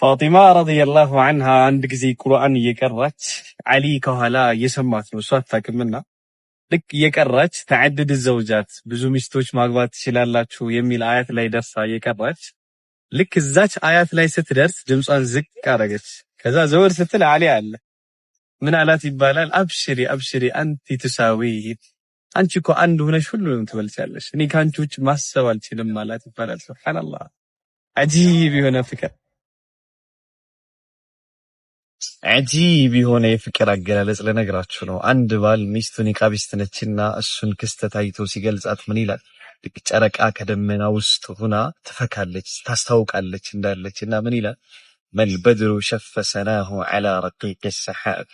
ፋጢማ ረዲየላሁ ዐንሃ አንድ ጊዜ ቁርአን እየቀራች አሊ ከኋላ እየሰማት ነው። እሷ አታውቅምና ልክ እየቀራች ተዐድድ ዘውጃት ብዙ ሚስቶች ማግባት ትችላላችሁ የሚል አያት ላይ ደርሳ እየቀራች ልክ እዛች አያት ላይ ስትደርስ ድምጿን ዝቅ አደረገች። ከዛ ዘወር ስትል አሊ አለ። ምን አላት ይባላል? አብሽሪ አብሽሪ አንቲ ትሳዊ፣ አንቺ እኮ አንድ ሆነሽ ሁሉንም ትበልጫለሽ፣ እኔ ካንቺ ውጭ ማሰብ አልችልም ማለት ይባላል። ሱብሃንአላህ አጂብ የሆነ ፍቅር፣ አጂብ የሆነ የፍቅር አገላለጽ ለነገራችሁ ነው። አንድ ባል ሚስቱ ኒቃቢስት ነችና እሱን ክስተት አይቶ ሲገልጻት ምን ይላል? ልክ ጨረቃ ከደመና ውስጥ ሆና ትፈካለች ታስታውቃለች እንዳለችና ምን ይላል? መልበድሩ ሸፈ ሰናሁ ዐላ ረቂቅ ሰሓብ፣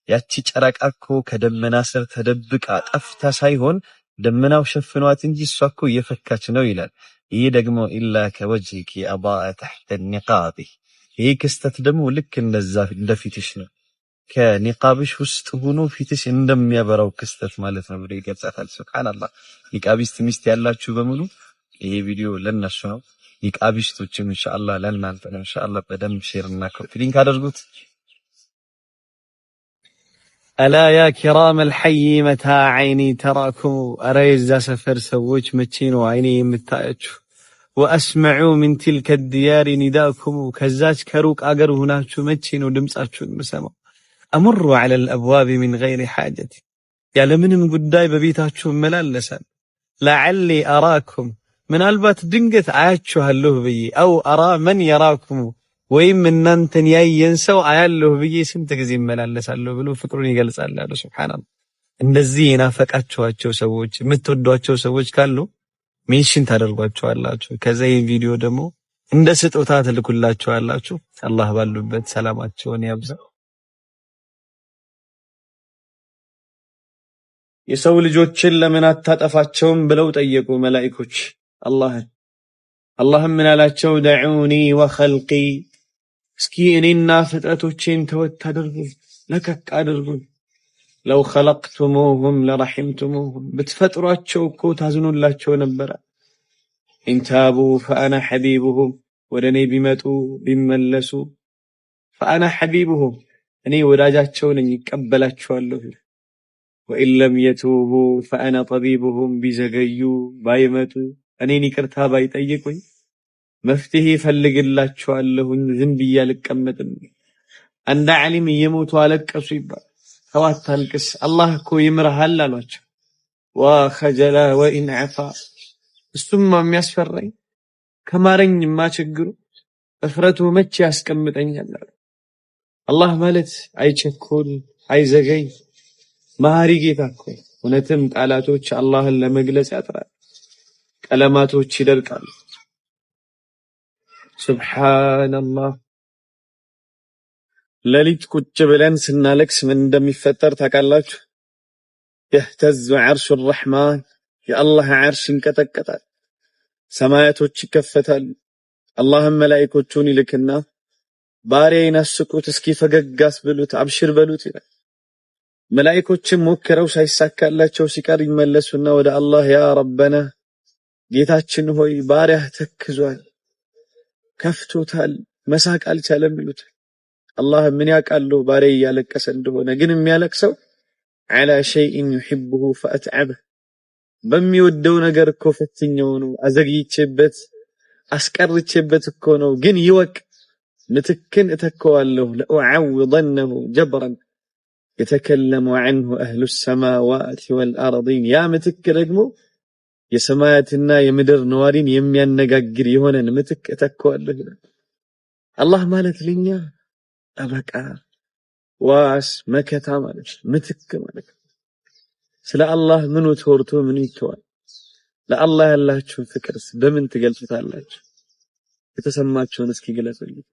ያቺ ጨረቃ እኮ ከደመና ስር ተደብቃ ጠፍታ ሳይሆን ደመናው ሸፍኗት እንጂ እሷ እኮ እየፈካች ነው ይላል። ይህ ደግሞ ኢላ ከወጅሂኪ አዳአ ተሕተ ኒቃቢ፣ ይህ ክስተት ደግሞ ልክ እንደዛ እንደፊትሽ ነው፣ ከኒቃብሽ ውስጥ ሆኖ ፊትሽ እንደሚያበራው ክስተት ማለት ነው ብሎ ይገልጻታል። ሱብሃንአላህ። ኒቃቢስት ሚስት ያላችሁ በሙሉ ይሄ ቪዲዮ ለነሱ ነው። ኒቃቢስቶችም ኢንሻአላህ ለእናንተ ነው። ኢንሻአላህ በደንብ ሼር እና ኮፒ ሊንክ አድርጉት። አላ ያ ኪራም አልሐይ መታ ዐይኒ ተራኩም፣ አረ የዛ ሰፈር ሰዎች መቼ ነው አይኔ የምታያችሁ? ወአስመዑ ሚን ቲልከ ዲያሪ ኒዳኩም፣ ከዛች ከሩቅ አገር ሆናችሁ መቼ ነው ድምጻችሁን የምሰማው? አሙሩ ዐለል አብዋብ ሚን ገይሪ ሐጀቲ፣ ያለምንም ጉዳይ በቤታችሁ እመላለሳል። ለዐሊ አራኩም፣ ምናልባት ድንገት አያችኋለሁ ብዬ፣ አው አራ መን የራኩም፣ ወይም እናንተን ያየን ሰው አያለሁ ብዬ ስንት ጊዜ እመላለሳለሁ ብሎ ፍቅሩን ይገልጻል አሉ። ሱብሃንአላህ። እንደዚህ የናፈቃችኋቸው ሰዎች የምትወዷቸው ሰዎች ካሉ ሜንሽን ታደርጓቸዋላችሁ። ከዛ ይሄን ቪዲዮ ደግሞ እንደ ስጦታ ትልኩላቸዋላችሁ። አላህ ባሉበት ሰላማቸውን ያብዛ። የሰው ልጆችን ለምን አታጠፋቸውም ብለው ጠየቁ መላእክቶች አላህም ምን አላቸው? ደዑኒ ወኸልቂ፣ እስኪ እኔና ፍጥረቶቼን ተወት አድርጉኝ፣ ለቀቅ አድርጉኝ። ለው ኸለቅቱሙሁም ለረሒምቱሙሁም፣ ብትፈጥሯቸው እኮ ታዝኑላቸው ነበረ። ኢንታቡ ፈአና ሐቢቡሁም፣ ወደ እኔ ቢመጡ ቢመለሱ፣ ፈአና ሐቢቡሁም፣ እኔ ወዳጃቸው ነኝ ይቀበላቸዋለሁ። ወኢን ለም የቱቡ ፈአና ጠቢቡሁም፣ ቢዘገዩ ባይመጡ እኔን ይቅርታ ባይጠይቁኝ መፍትሄ ፈልግላቸዋለሁኝ፣ ዝም ብዬ አልቀመጥም። አንድ ዓሊም እየሞቱ አለቀሱ ይባል። ተው አታልቅስ፣ አላህ እኮ ይምርሃል አሏቸው። ወኸጀለ ወኢን ዐፋ፣ እሱማ የሚያስፈራኝ ከማረኝማ ችግሩ እፍረቱ መቼ ያስቀምጠኛል አሉ። አላህ ማለት አይቸኮል አይዘገይ መሐሪ ጌታ እኮ። እውነትም ቃላቶች አላህን ለመግለጽ ያጥራል፣ ቀለማቶች ይደርቃሉ። ሱብሃንአላህ። ሌሊት ቁጭ ብለን ስናለቅስ ምን እንደሚፈጠር ታውቃላችሁ? የህተዙ ዐርሹ ረሕማን፣ የአላህ ዐርሽ ይንቀጠቀጣል፣ ሰማያቶች ይከፈታሉ። አላህም መላእክቶቹን ይልክና ባሪያዬን አስቁት፣ እስኪ ፈገግ አስብሉት፣ አብሽር በሉት ይላል። መላእክቶችም ሞክረው ሳይሳካላቸው ሲቀር ይመለሱና ወደ አላህ ያ ረበና፣ ጌታችን ሆይ ባሪያህ ተክዟል፣ ከፍቶታል፣ መሳቅ አልቻለም ይሉታል። አላህ ምን ያውቃለሁ ባሪያዬ እያለቀሰ እንደሆነ፣ ግን የሚያለቅሰው ዐላ ሸይኢን ዩሒቡሁ ፈአትዐበህ፣ በሚወደው ነገር እኮ ፈትኜው ነው፣ አዘግይቼበት አስቀርቼበት እኮ ነው፣ ግን ይወቅ ምትክን እተከዋለሁ። ለኡዐውደነሁ ጀብረን የተከለሙ ዐንሁ አህሉ ሰማዋት ወልአርዲን፣ ያ ምትክ ደግሞ የሰማያትና የምድር ነዋሪን የሚያነጋግር የሆነን ምትክ እተከዋለሁ ይላል። አላህ ማለት ለኛ ጠበቃ፣ ዋስ፣ መከታ ማለት ምትክ ማለት። ስለ አላህ ምኑ ተወርቶ ምኑ ይተዋል? ለአላህ ያላችሁን ፍቅርስ በምን ትገልጹታላችሁ? የተሰማችሁን እስኪ ግለጹልኝ።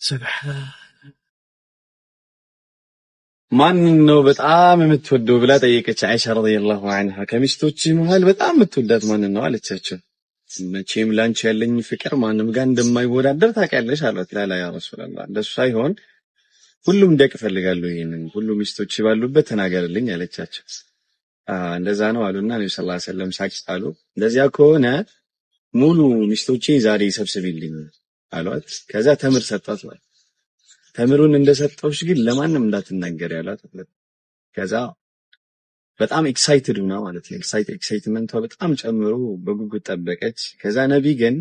ሱብሃን። ማን ነው በጣም የምትወደው ብላ ጠየቀች አይሻ ረዲየላሁ ዐንሃ። ከሚስቶች መሃል በጣም የምትወዳት ማን ነው አለቻቸው። መቼም ላንቺ ያለኝ ፍቅር ማንም ጋር እንደማይወዳደር ታውቂያለሽ አሏት። ላላ ያ ረሱላህ፣ እንደሱ ሳይሆን ሁሉም ደቅ ፈልጋለሁ፣ ይሄንን ሁሉ ሚስቶች ባሉበት ተናገርልኝ አለቻቸው። እንደዛ ነው አሉና ነብዩ ሰለላሁ ዐለይሂ ወሰለም ሳቅ አሉ። እንደዚያ ከሆነ ሙሉ ሚስቶቼ ዛሬ ሰብስቢልኝ፣ አሏት። ከዛ ተምር ሰጣት ማለት ተምሩን እንደሰጠውሽ ግን ለማንም እንዳትናገር ያሏት። ከዛ በጣም ኤክሳይትድ ሆና ማለት ነው። ኤክሳይትመንቷ በጣም ጨምሮ በጉጉት ጠበቀች። ከዛ ነቢይ ግን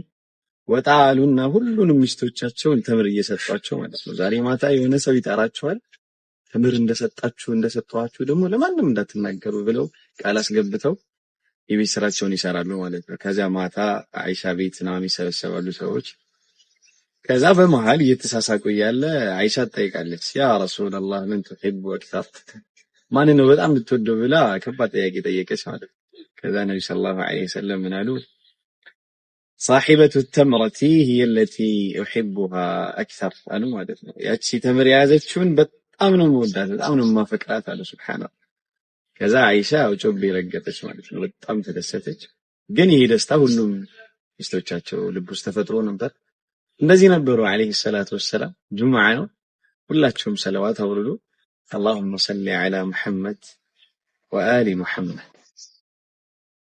ወጣ አሉና ሁሉንም ሚስቶቻቸውን ተምር እየሰጧቸው ማለት ነው። ዛሬ ማታ የሆነ ሰው ይጠራቸዋል፣ ተምር እንደሰጧችሁ ደግሞ ለማንም እንዳትናገሩ ብለው ቃል አስገብተው የቤት ስራቸውን ይሰራሉ ማለት ነው። ከዛ ማታ አይሻ ቤት ምናምን ይሰበሰባሉ ሰዎች። ከዛ በመሃል እየተሳሳቁ እያለ አይሻ ትጠይቃለች፣ ያ ረሱላህ ምን ትሂቡ አክተር፣ ማን ነው በጣም የምትወደው ብላ ከባድ ጥያቄ ጠየቀች ማለት ነው። ከዛ ነብዩ ሰለላሁ ዐለይሂ ወሰለም ምን አሉ? صاحبة التمرة هي التي أحبها أكثر አሉ ማለት ነው። ያቺ ተምር የያዘችውን በጣም ነው የምወዳት፣ በጣም ነው የማፈቅራት አሉ። ሱብሃንአላህ። ከዛ አይሻ ጮቤ ረገጠች ማለት ነው። በጣም ተደሰተች። ግን ይሄ ደስታ ሁሉም ሚስቶቻቸው ልብ ውስጥ ተፈጥሮ ነበር። እንደዚህ ነበሩ አለይሂ ሰላቱ ወሰላም። ጁምዓ ነው፣ ሁላችሁም ሰለዋት አውርዱ። اللهم صل على محمد وآل محمد